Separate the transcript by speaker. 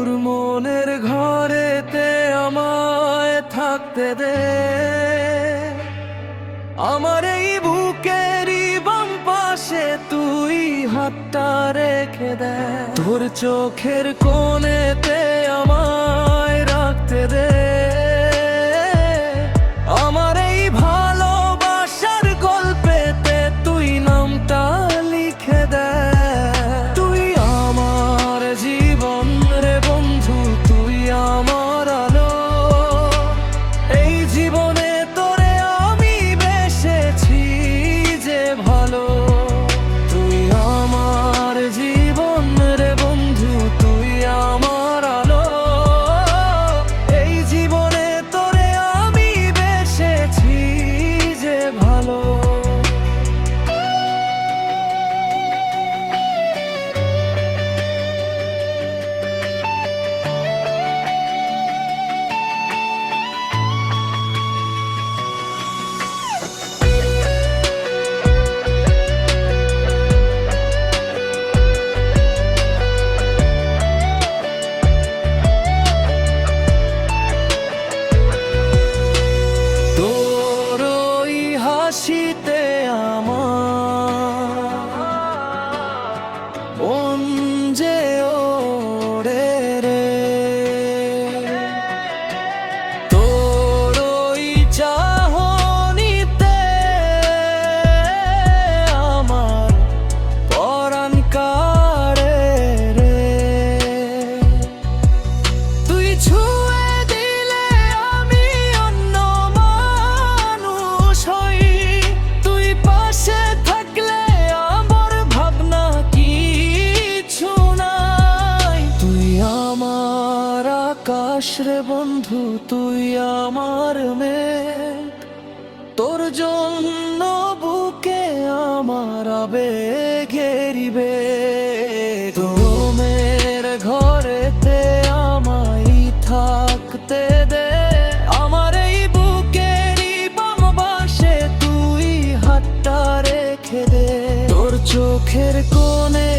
Speaker 1: তোর মনের ঘরেতে আমায় থাকতে দে, আমার এই বুকেরই বাম পাশে তুই হাতটা রেখে দে। তোর চোখের কোণেতে আমায় রাখতে দে, আমার এই ভালোবাসার গল্পেতে তুই নামটা লিখে দে। তুই আমার জীবন রে বন্ধু, তুই আমার আলো, এই জীবনে তোরে আমি বেসেছি যে ভালো। তুই আমার জীবন রে বন্ধু, তুই আমার আলো, এই জীবনে তোরে আমি বেসেছি যে ভালো। তোর ওই হাসিতে আমার মন যে ওরে রে, তোর ওই চাহনিতে আমার পরাণ কাড়ে রে। তুই ছুঁয়ে দিলে আমি অন্য মানুষ হই, তুই পাশে থাকলে আমার ভাবনা কিছু নাই। তুই আমার আকাশ রে বন্ধু, তুই আমার মেঘ, তোর জন্য বুকে আমার আবেগেরিবে। তোমের ঘরেতে আমায় থাকতে দে, আমার এই বুকেরই বাম পাশে তুই হাতটা রেখে দে। তোর চোখের কোণে